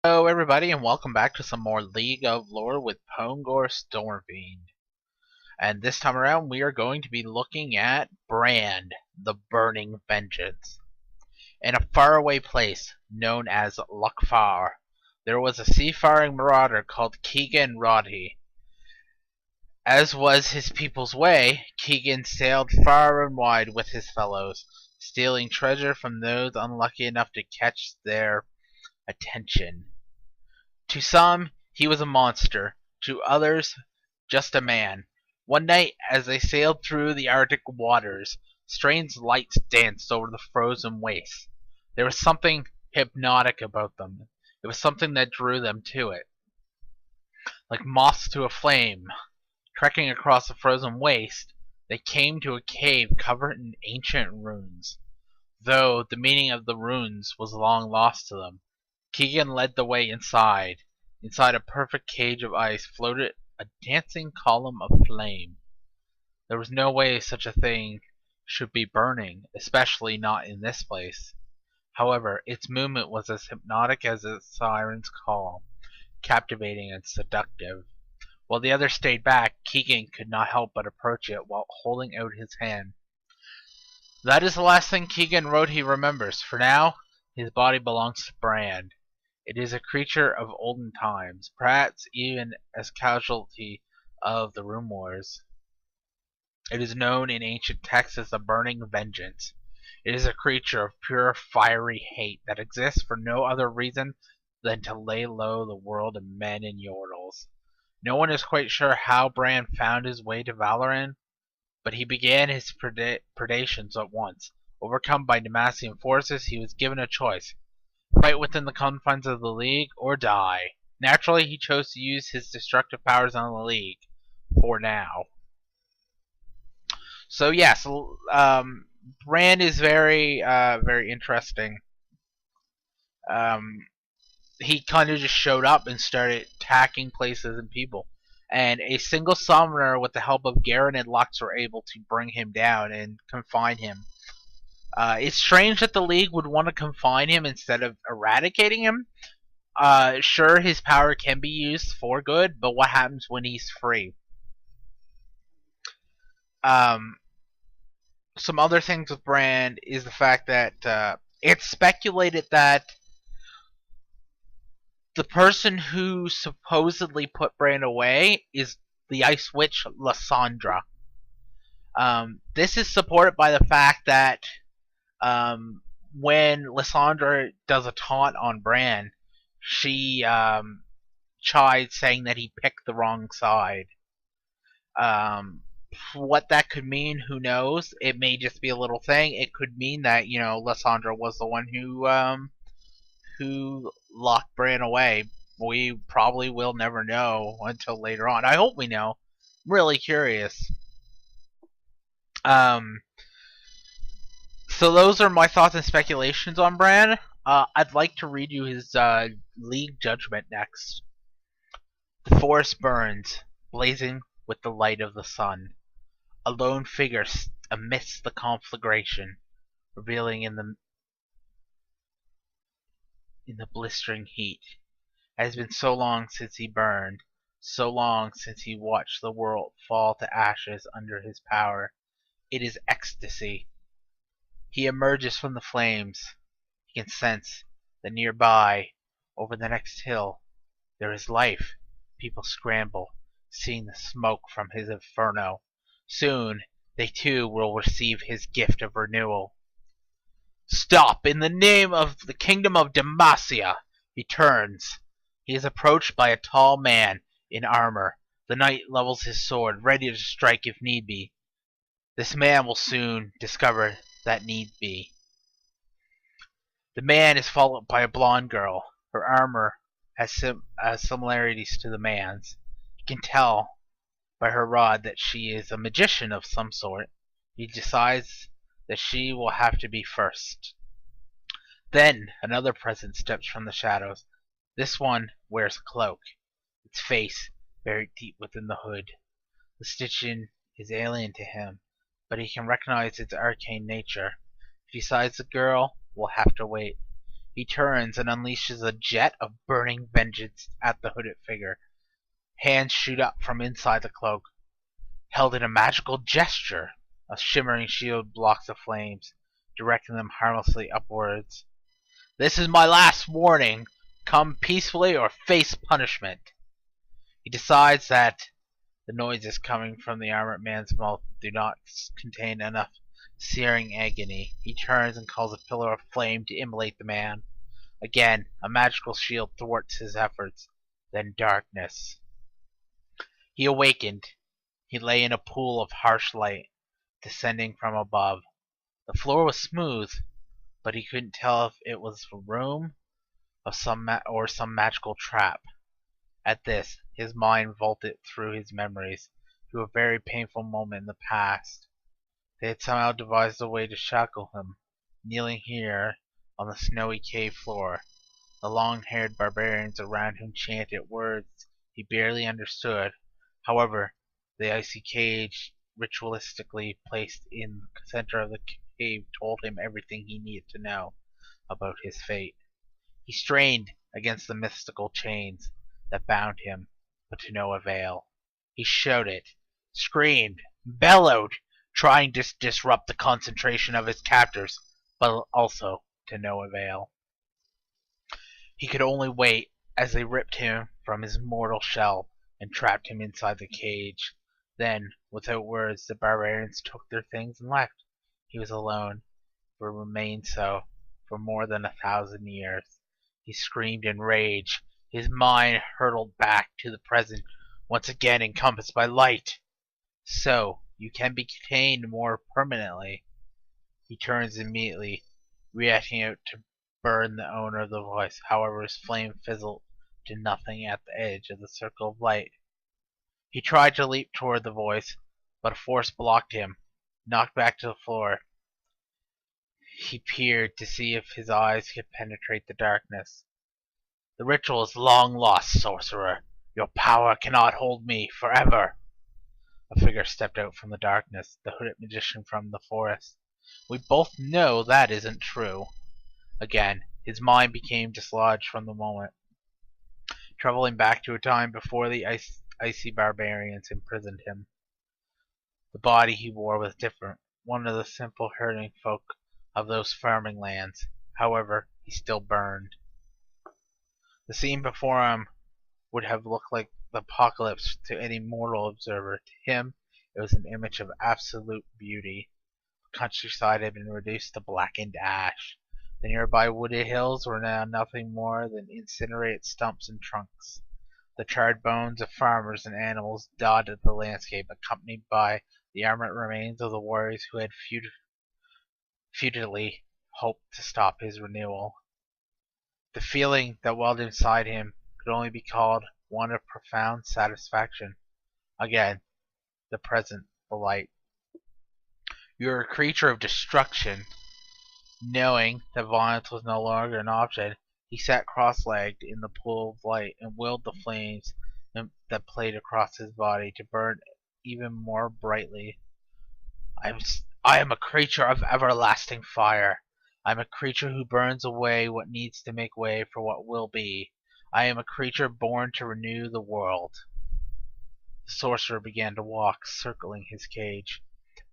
Hello everybody and welcome back to some more League of Lore with PwngoreStormfiend. And this time around we are going to be looking at Brand, the Burning Vengeance. In a faraway place known as Luckfar, there was a seafaring marauder called Keegan Roddy. As was his people's way, Keegan sailed far and wide with his fellows, stealing treasure from those unlucky enough to catch their attention. To some, he was a monster, to others, just a man. One night, as they sailed through the Arctic waters, strange lights danced over the frozen wastes. There was something hypnotic about them. It was something that drew them to it. Like moths to a flame, trekking across the frozen waste, they came to a cave covered in ancient runes. Though the meaning of the runes was long lost to them, Keegan led the way inside. Inside a perfect cage of ice floated a dancing column of flame. There was no way such a thing should be burning, especially not in this place. However, its movement was as hypnotic as a siren's call, captivating and seductive. While the others stayed back, Keegan could not help but approach it while holding out his hand. That is the last thing Keegan wrote he remembers. For now, his body belongs to Brand. It is a creature of olden times, perhaps even as casualty of the Rune Wars. It is known in ancient texts as the Burning Vengeance. It is a creature of pure fiery hate that exists for no other reason than to lay low the world of men and yordles. No one is quite sure how Brand found his way to Valoran, but he began his predations at once. Overcome by Demacian forces, he was given a choice: fight within the confines of the League or die. Naturally, he chose to use his destructive powers on the League, for now. So yes, Brand is very interesting. He kind of just showed up and started attacking places and people. And a single summoner with the help of Garen and Lux were able to bring him down and confine him. It's strange that the League would want to confine him instead of eradicating him. Sure, his power can be used for good, but what happens when he's free? Some other things with Brand is the fact that it's speculated that the person who supposedly put Brand away is the Ice Witch Lysandra. This is supported by the fact that when Lysandra does a taunt on Brand, she chides saying that he picked the wrong side. What that could mean, who knows? It may just be a little thing. It could mean that Lysandra was the one who locked Brand away. We probably will never know until later on. I hope we know. I'm really curious. So those are my thoughts and speculations on Brand. I'd like to read you his League Judgment next. The forest burns, blazing with the light of the sun. A lone figure amidst the conflagration, revealing in the blistering heat. It has been so long since he burned, so long since he watched the world fall to ashes under his power. It is ecstasy. He emerges from the flames. He can sense that nearby, over the next hill, there is life. People scramble, seeing the smoke from his inferno. Soon, they too will receive his gift of renewal. Stop! In the name of the kingdom of Demacia! He turns. He is approached by a tall man in armor. The knight levels his sword, ready to strike if need be. This man will soon discover that need be. The man is followed by a blonde girl. Her armor has similarities to the man's. You can tell by her rod that she is a magician of some sort. He decides that she will have to be first. Then another presence steps from the shadows. This one wears a cloak, its face buried deep within the hood. The stitching is alien to him, but he can recognize its arcane nature. If he decides the girl will have to wait. He turns and unleashes a jet of burning vengeance at the hooded figure. Hands shoot up from inside the cloak, held in a magical gesture. A shimmering shield blocks the flames, directing them harmlessly upwards. "This is my last warning. Come peacefully or face punishment." He decides that the noises coming from the armored man's mouth do not contain enough searing agony. He turns and calls a pillar of flame to immolate the man. Again, a magical shield thwarts his efforts. Then darkness. He awakened. He lay in a pool of harsh light, descending from above. The floor was smooth, but he couldn't tell if it was a room of some magical trap. At this, his mind vaulted through his memories to a very painful moment in the past. They had somehow devised a way to shackle him, kneeling here on the snowy cave floor. The long-haired barbarians around him chanted words he barely understood. However, the icy cage ritualistically placed in the center of the cave told him everything he needed to know about his fate. He strained against the mystical chains that bound him, but to no avail. He shouted, screamed, bellowed, trying to disrupt the concentration of his captors, but also to no avail. He could only wait as they ripped him from his mortal shell and trapped him inside the cage. Then, without words, the barbarians took their things and left. He was alone, but remained so for more than 1,000 years. He screamed in rage. His mind hurtled back to the present, once again encompassed by light. So, you can be contained more permanently. He turns immediately, reacting out to burn the owner of the voice. However, his flame fizzled to nothing at the edge of the circle of light. He tried to leap toward the voice, but a force blocked him. Knocked back to the floor, he peered to see if his eyes could penetrate the darkness. "The ritual is long lost, sorcerer. Your power cannot hold me forever." A figure stepped out from the darkness, the hooded magician from the forest. "We both know that isn't true." Again, his mind became dislodged from the moment, traveling back to a time before the icy barbarians imprisoned him. The body he wore was different, one of the simple herding folk of those farming lands. However, he still burned. The scene before him would have looked like the apocalypse to any mortal observer. To him, it was an image of absolute beauty. The countryside had been reduced to blackened ash. The nearby wooded hills were now nothing more than incinerated stumps and trunks. The charred bones of farmers and animals dotted the landscape, accompanied by the armored remains of the warriors who had futilely hoped to stop his renewal. The feeling that welled inside him could only be called one of profound satisfaction. Again, the present, the light. You are a creature of destruction. Knowing that violence was no longer an option, he sat cross-legged in the pool of light and willed the flames that played across his body to burn even more brightly. I am a creature of everlasting fire. I am a creature who burns away what needs to make way for what will be. I am a creature born to renew the world. The sorcerer began to walk, circling his cage.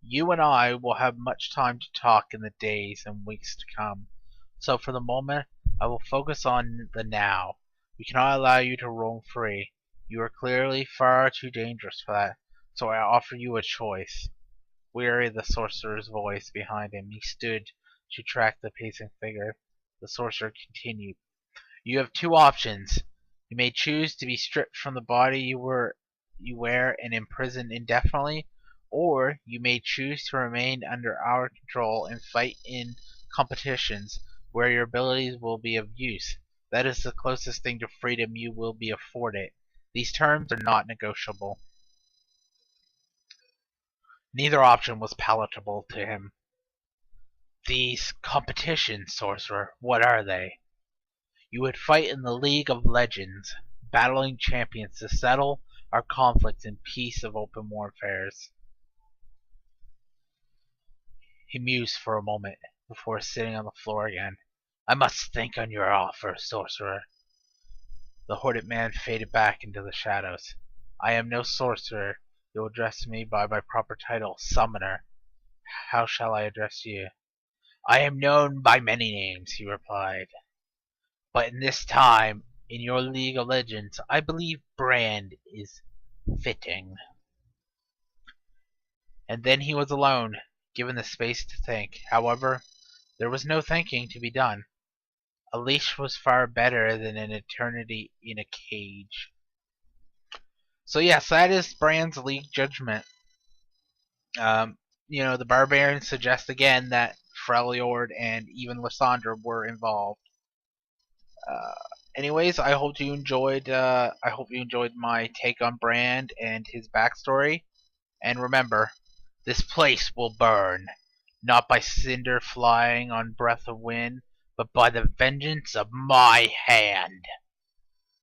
You and I will have much time to talk in the days and weeks to come. So for the moment, I will focus on the now. We cannot allow you to roam free. You are clearly far too dangerous for that, so I offer you a choice. Weary of the sorcerer's voice behind him, he stood to track the pacing figure. The sorcerer continued. You have two options. You may choose to be stripped from the body you wear and imprisoned indefinitely, or you may choose to remain under our control and fight in competitions where your abilities will be of use. That is the closest thing to freedom you will be afforded. These terms are not negotiable. Neither option was palatable to him. These competitions, sorcerer, what are they? You would fight in the League of Legends, battling champions to settle our conflicts in peace of open warfares. He mused for a moment before sitting on the floor again. I must think on your offer, sorcerer. The hooded man faded back into the shadows. I am no sorcerer. You will address me by my proper title, Summoner. How shall I address you? I am known by many names, he replied. But in this time, in your League of Legends, I believe Brand is fitting. And then he was alone, given the space to think. However, there was no thinking to be done. A leash was far better than an eternity in a cage. So yes, that is Brand's League judgment. Um, the barbarians suggest again that Freljord and even Lysandra were involved. Uh, anyways, I hope you enjoyed. I hope you enjoyed my take on Brand and his backstory. And remember, this place will burn, not by cinder flying on breath of wind, but by the vengeance of my hand.